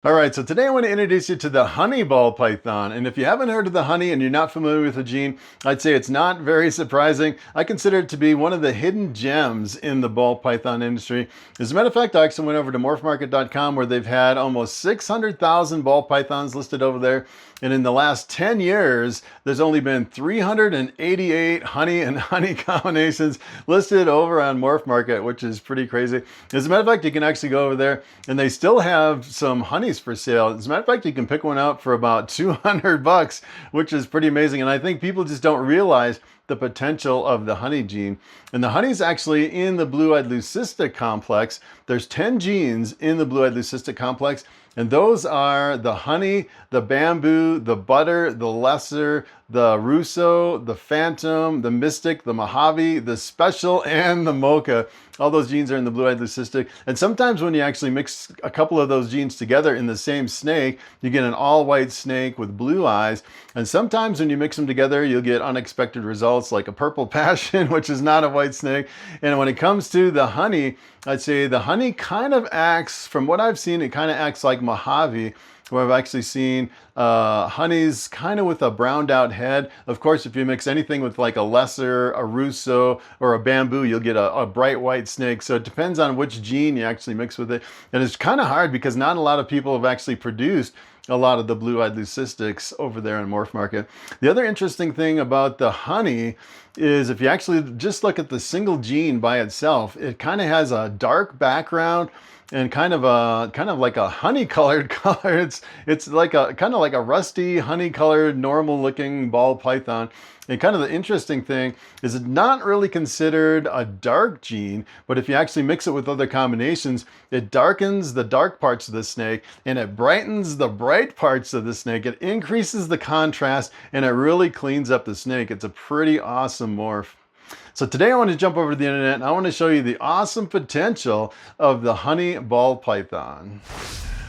All right, so today I want to introduce you to the honey ball python. And if you haven't heard of the honey and you're not familiar with the gene, I'd say it's not very surprising. I consider it to be one of the hidden gems in the ball python industry. As a matter of fact, I actually went over to morphmarket.com where they've had almost 600,000 ball pythons listed over there. And in the last 10 years, there's only been 388 honey and honey combinations listed over on Morphmarket, which is pretty crazy. As a matter of fact, you can actually go over there and they still have some honeys for sale. As a matter of fact, you can pick one out for about 200 bucks, which is pretty amazing. And I think people just don't realize the potential of the honey gene. And the honey is actually in the blue-eyed leucistic complex. There's 10 genes in the blue-eyed leucistic complex, and those are the honey, the bamboo, the butter, the lesser, the russo, the phantom, the mystic, the mojave, the special, and the mocha. All those genes are in the blue-eyed leucistic. And sometimes when you actually mix a couple of those genes together in the same snake, you get an all-white snake with blue eyes. And sometimes when you mix them together, you'll get unexpected results like a purple passion, which is not a white snake. And when it comes to the honey, I'd say the honey kind of acts, from what I've seen, it kind of acts like Mojave, where I've actually seen honeys kind of with a browned out head. Of course, if you mix anything with like a lesser, a russo, or a bamboo, you'll get a bright white snake. So it depends on which gene you actually mix with it. And it's kind of hard because not a lot of people have actually produced a lot of the blue-eyed leucistics over there in Morphmarket. The other interesting thing about the honey is if you actually just look at the single gene by itself, it kind of has a dark background and kind of like a honey colored color. It's like a kind of like a rusty honey colored normal looking ball python. And kind of the interesting thing is it's not really considered a dark gene, but if you actually mix it with other combinations, it darkens the dark parts of the snake and it brightens the bright parts of the snake. It increases the contrast and it really cleans up the snake. It's a pretty awesome morph. So today I want to jump over to the internet and I want to show you the awesome potential of the honey ball python.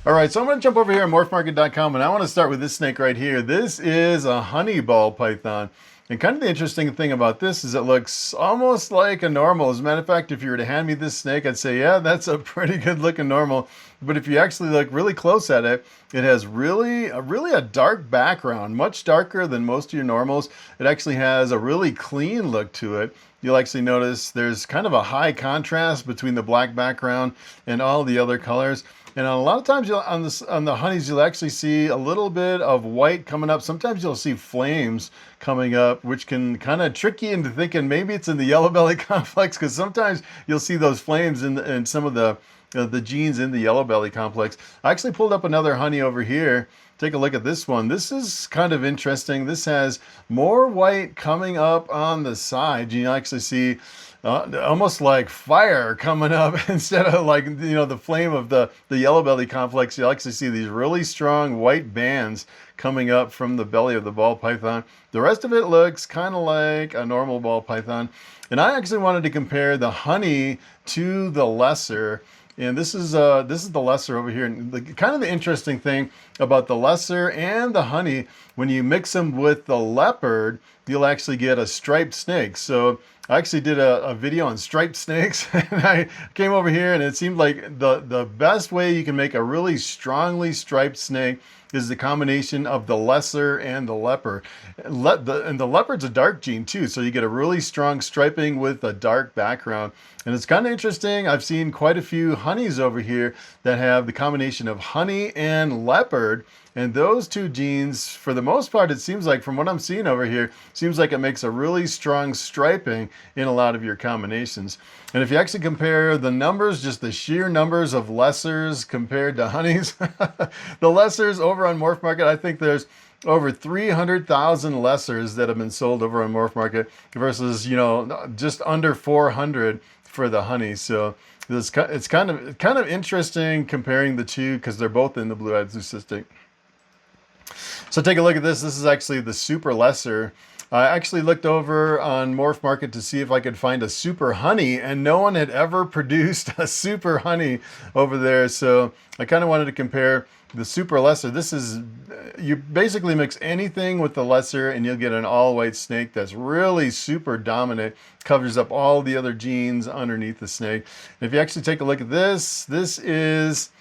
All right, so I'm going to jump over here on morphmarket.com and I want to start with this snake right here. This is a honey ball python. And kind of the interesting thing about this is it looks almost like a normal. As a matter of fact, if you were to hand me this snake, I'd say, yeah, that's a pretty good looking normal. But if you actually look really close at it, it has really a dark background, much darker than most of your normals. It actually has a really clean look to it. You'll actually notice there's kind of a high contrast between the black background and all the other colors. And a lot of times on the honeys, you'll actually see a little bit of white coming up. Sometimes you'll see flames coming up, which can kind of trick you into thinking maybe it's in the yellow belly complex, because sometimes you'll see those flames in some of the genes in the yellow belly complex. I actually pulled up another honey over here. Take a look at this one. This is kind of interesting. This has more white coming up on the side. You actually see almost like fire coming up instead of like, you know, the flame of the yellow belly complex. You actually see these really strong white bands coming up from the belly of the ball python. The rest of it looks kind of like a normal ball python. And I actually wanted to compare the honey to the lesser. And this is the lesser over here. And kind of the interesting thing about the lesser and the honey, when you mix them with the leopard, you'll actually get a striped snake. So I actually did a video on striped snakes and I came over here and it seemed like the best way you can make a really strongly striped snake is the combination of the lesser and the leopard. And the leopard's a dark gene too, so you get a really strong striping with a dark background. And it's kind of interesting. I've seen quite a few honeys over here that have the combination of honey and leopard. And those two genes, for the most part, it seems like, from what I'm seeing over here, seems like it makes a really strong striping in a lot of your combinations. And if you actually compare the numbers, just the sheer numbers of lessers compared to honeys, the lessers over on Morphmarket, I think there's over 300,000 lessers that have been sold over on Morphmarket versus, you know, just under 400 for the honey. So it's kind of interesting comparing the two because they're both in the blue-eyed leucistic. So take a look at this. This is actually the super lesser. I actually looked over on Morphmarket to see if I could find a super honey, and no one had ever produced a super honey over there. So I kind of wanted to compare the super lesser. This is, you basically mix anything with the lesser and you'll get an all-white snake that's really super dominant, covers up all the other genes underneath the snake. And if you actually take a look at this, this is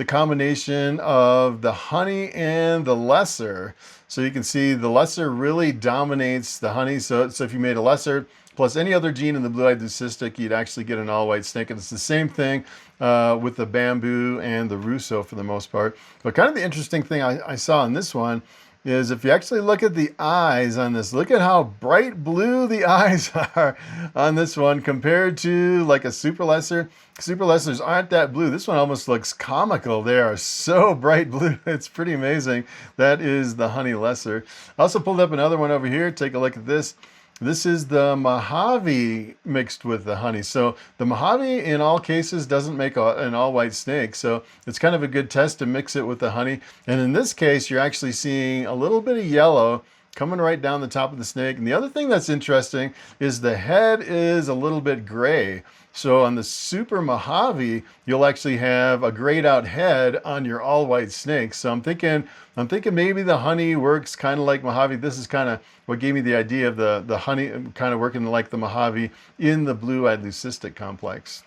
the combination of the honey and the lesser. So you can see the lesser really dominates the honey. So if you made a lesser plus any other gene in the blue-eyed leucistic, you'd actually get an all-white snake. And it's the same thing with the bamboo and the russo for the most part. But kind of the interesting thing I saw in this one is if you actually look at the eyes on this, look at how bright blue the eyes are on this one compared to like a super lesser. Super lessers aren't that blue. This one almost looks comical. They are so bright blue. It's pretty amazing. That is the honey lesser. I also pulled up another one over here. Take a look at this. This is the Mojave mixed with the honey. So the Mojave in all cases doesn't make an all-white snake. So it's kind of a good test to mix it with the honey. And in this case, you're actually seeing a little bit of yellow coming right down the top of the snake. And the other thing that's interesting is the head is a little bit gray. So on the Super Mojave, you'll actually have a grayed out head on your all-white snake. So I'm thinking maybe the honey works kind of like Mojave. This is kind of what gave me the idea of the honey kind of working like the Mojave in the blue-eyed leucistic complex.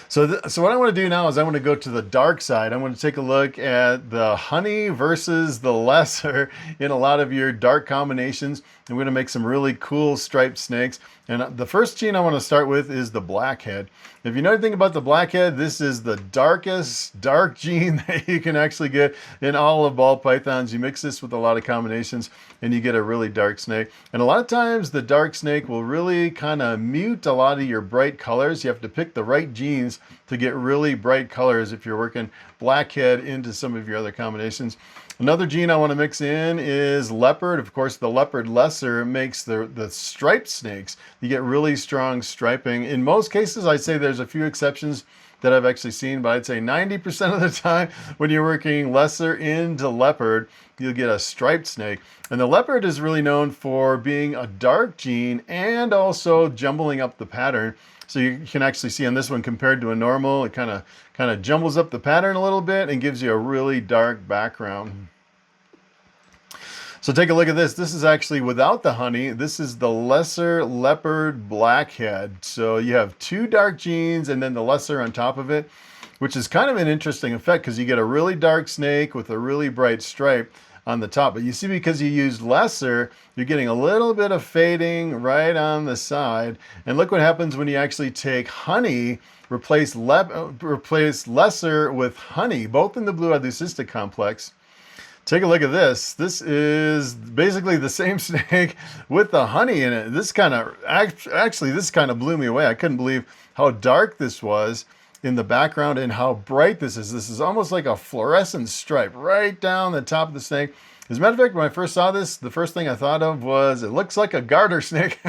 So what I want to do now is I want to go to the dark side. I want to take a look at the honey versus the lesser in a lot of your dark combinations. And we're going to make some really cool striped snakes. And the first gene I want to start with is the blackhead. If you know anything about the blackhead, this is the darkest dark gene that you can actually get in all of ball pythons. You mix this with a lot of combinations and you get a really dark snake. And a lot of times the dark snake will really kind of mute a lot of your bright colors. You have to pick the right genes to get really bright colors if you're working blackhead into some of your other combinations. Another gene I want to mix in is leopard. Of course, the leopard lesser makes the striped snakes. You get really strong striping. In most cases, I'd say there's a few exceptions that I've actually seen, but I'd say 90% of the time when you're working lesser into leopard, you'll get a striped snake. And the leopard is really known for being a dark gene and also jumbling up the pattern. So you can actually see on this one compared to a normal, it kind of jumbles up the pattern a little bit and gives you a really dark background. So take a look at this. This is actually without the honey. This is the lesser leopard blackhead. So you have two dark genes and then the lesser on top of it, which is kind of an interesting effect because you get a really dark snake with a really bright stripe on the top. But you see, because you used lesser, you're getting a little bit of fading right on the side. And look what happens when you actually take honey, replace lesser with honey, both in the blue-eyed leucistic complex. Take a look at this. This is basically the same snake with the honey in it. This kind of blew me away. I couldn't believe how dark this was in the background and how bright this is. This is almost like a fluorescent stripe right down the top of the snake. As a matter of fact, when I first saw this, the first thing I thought of was it looks like a garter snake.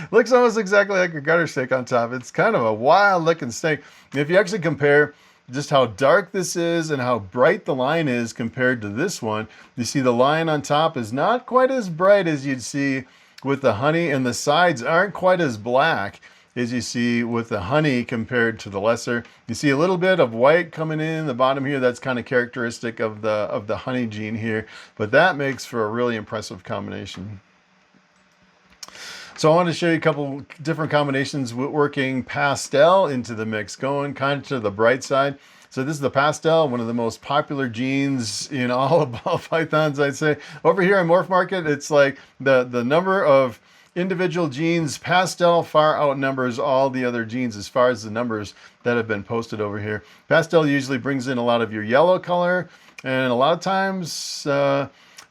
Looks almost exactly like a garter snake on top. It's kind of a wild looking snake. And if you actually compare just how dark this is and how bright the line is compared to this one, you see the line on top is not quite as bright as you'd see with the honey, and the sides aren't quite as black as you see with the honey compared to the lesser. You see a little bit of white coming in the bottom here. That's kind of characteristic of the honey gene here, but that makes for a really impressive combination. So I want to show you a couple different combinations working pastel into the mix, going kind of to the bright side. So this is the pastel, one of the most popular genes in all of ball pythons, I'd say. Over here in Morphmarket, it's like the number of individual genes, pastel far outnumbers all the other genes as far as the numbers that have been posted over here. Pastel usually brings in a lot of your yellow color, and a lot of times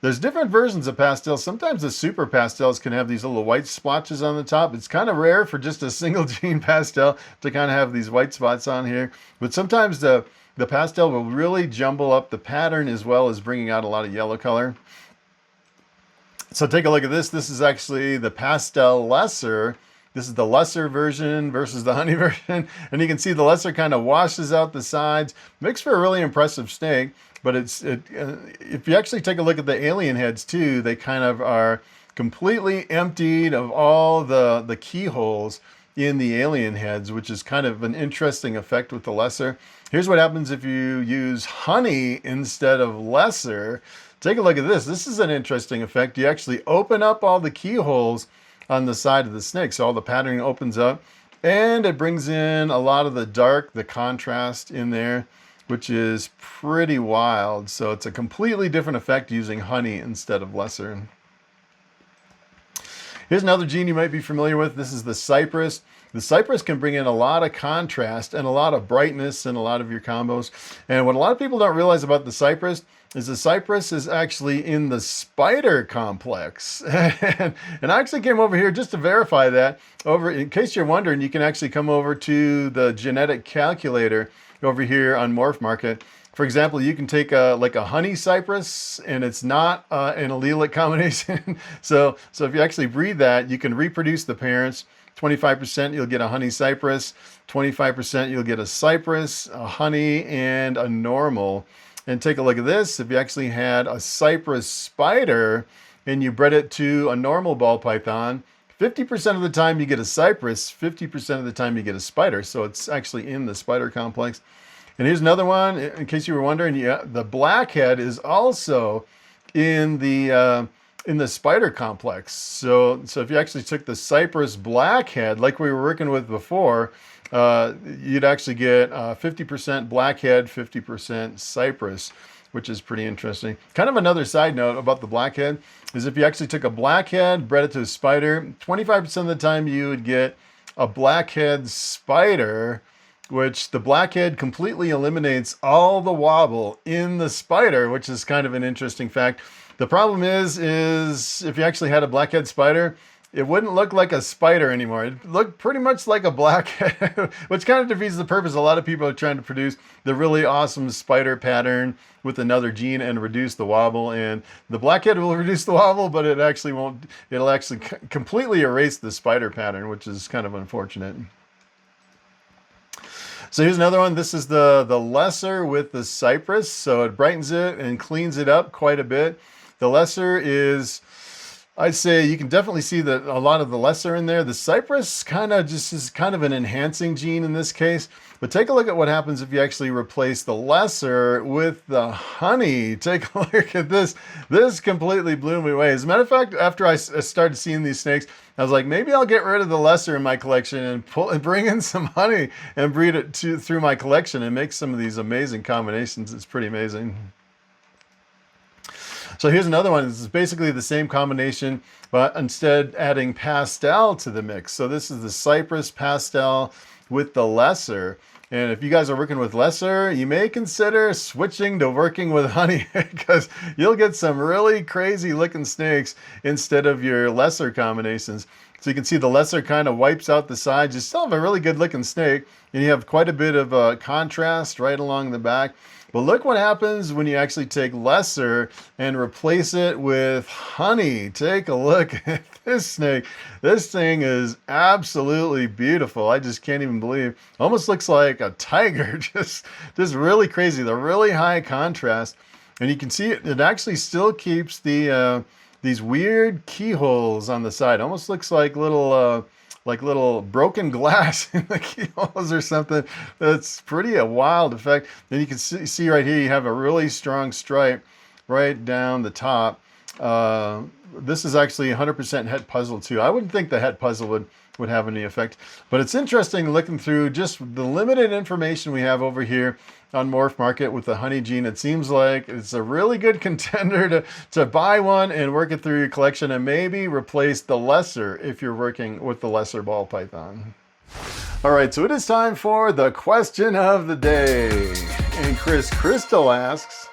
there's different versions of pastels. Sometimes the super pastels can have these little white splotches on the top. It's kind of rare for just a single gene pastel to kind of have these white spots on here. But sometimes the pastel will really jumble up the pattern as well as bringing out a lot of yellow color. So take a look at this. This is actually the pastel lesser. This is the lesser version versus the honey version. And you can see the lesser kind of washes out the sides. Makes for a really impressive snake. But if you actually take a look at the alien heads too, they kind of are completely emptied of all the keyholes in the alien heads, which is kind of an interesting effect with the lesser. Here's what happens if you use honey instead of lesser. Take a look at this. This is an interesting effect. You actually open up all the keyholes on the side of the snake. So all the patterning opens up. And it brings in a lot of the dark, the contrast in there, which is pretty wild. So it's a completely different effect using honey instead of lesser. Here's another gene you might be familiar with. This is the cypress. The cypress can bring in a lot of contrast and a lot of brightness in a lot of your combos. And what a lot of people don't realize about the cypress is actually in the spider complex. And I actually came over here just to verify that. In case you're wondering, you can actually come over to the genetic calculator over here on Morphmarket. For example, you can take like a honey cypress, and it's not an allelic combination. So if you actually breed that, you can reproduce the parents. 25% you'll get a honey cypress, 25% you'll get a cypress, a honey, and a normal. And take a look at this. If you actually had a cypress spider and you bred it to a normal ball python, 50% of the time you get a cypress, 50% of the time you get a spider. So it's actually in the spider complex. And here's another one, in case you were wondering, the blackhead is also in the spider complex. So if you actually took the cypress blackhead, like we were working with before, you'd actually get 50% blackhead, 50% cypress, which is pretty interesting. Kind of another side note about the blackhead is if you actually took a blackhead, bred it to a spider, 25% of the time you would get a blackhead spider, which the blackhead completely eliminates all the wobble in the spider, which is kind of an interesting fact. The problem is if you actually had a blackhead spider, it wouldn't look like a spider anymore. It looked pretty much like a blackhead, which kind of defeats the purpose. A lot of people are trying to produce the really awesome spider pattern with another gene and reduce the wobble. And the blackhead will reduce the wobble, but it actually won't. It'll actually completely erase the spider pattern, which is kind of unfortunate. So here's another one. This is the lesser with the cypress. So it brightens it and cleans it up quite a bit. The lesser is, I'd say you can definitely see that a lot of the lesser in there. The cypress kind of just is kind of an enhancing gene in this case. But take a look at what happens if you actually replace the lesser with the honey. Take a look at this. This completely blew me away. As a matter of fact, after I started seeing these snakes, I was like, maybe I'll get rid of the lesser in my collection and bring in some honey and breed it through my collection and make some of these amazing combinations. It's pretty amazing. So here's another one. This is basically the same combination, but instead adding pastel to the mix. So this is the cypress pastel with the lesser. And if you guys are working with lesser, you may consider switching to working with honey because you'll get some really crazy looking snakes instead of your lesser combinations. So you can see the lesser kind of wipes out the sides. You still have a really good looking snake, and you have quite a bit of contrast right along the back. But look what happens when you actually take lesser and replace it with honey. Take a look at this snake. This thing is absolutely beautiful. I just can't even believe. Almost looks like a tiger. Just really crazy. The really high contrast. And you can see it actually still keeps these weird keyholes on the side. Almost looks like little broken glass in the keyholes or something. That's pretty a wild effect. Then you can see right here, you have a really strong stripe right down the top. This is actually 100% het puzzle too. I wouldn't think the het puzzle would have any effect, but it's interesting looking through just the limited information we have over here on Morphmarket with the honey gene. It seems like it's a really good contender to buy one and work it through your collection and maybe replace the lesser if you're working with the lesser ball python. All right, so it is time for the question of the day. And Chris Crystal asks,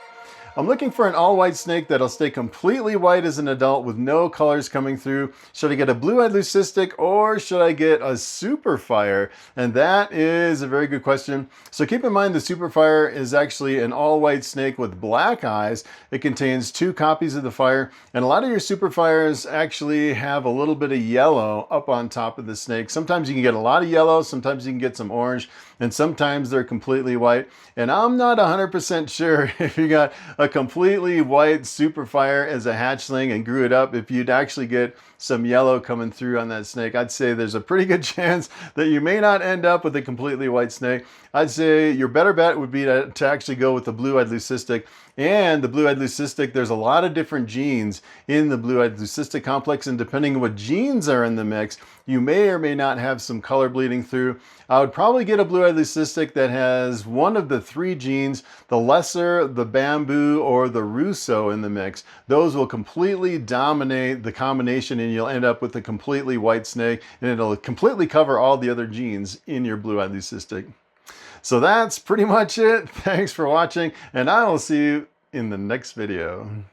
I'm looking for an all-white snake that'll stay completely white as an adult with no colors coming through. Should I get a blue-eyed leucistic or should I get a super fire? And that is a very good question. So keep in mind the super fire is actually an all-white snake with black eyes. It contains 2 copies of the fire, and a lot of your super fires actually have a little bit of yellow up on top of the snake. Sometimes you can get a lot of yellow, sometimes you can get some orange, and sometimes they're completely white. And I'm not 100% sure if you got a completely white super fire as a hatchling and grew it up, if you'd actually get some yellow coming through on that snake, I'd say there's a pretty good chance that you may not end up with a completely white snake. I'd say your better bet would be to actually go with the blue-eyed leucistic. And the blue-eyed leucistic, there's a lot of different genes in the blue-eyed leucistic complex, and depending on what genes are in the mix, you may or may not have some color bleeding through. I would probably get a blue-eyed leucistic that has one of the 3 genes, the lesser, the bamboo, or the russo in the mix. Those will completely dominate the combination, and you'll end up with a completely white snake, and it'll completely cover all the other genes in your blue-eyed leucistic. So that's pretty much it. Thanks for watching, and I will see you in the next video.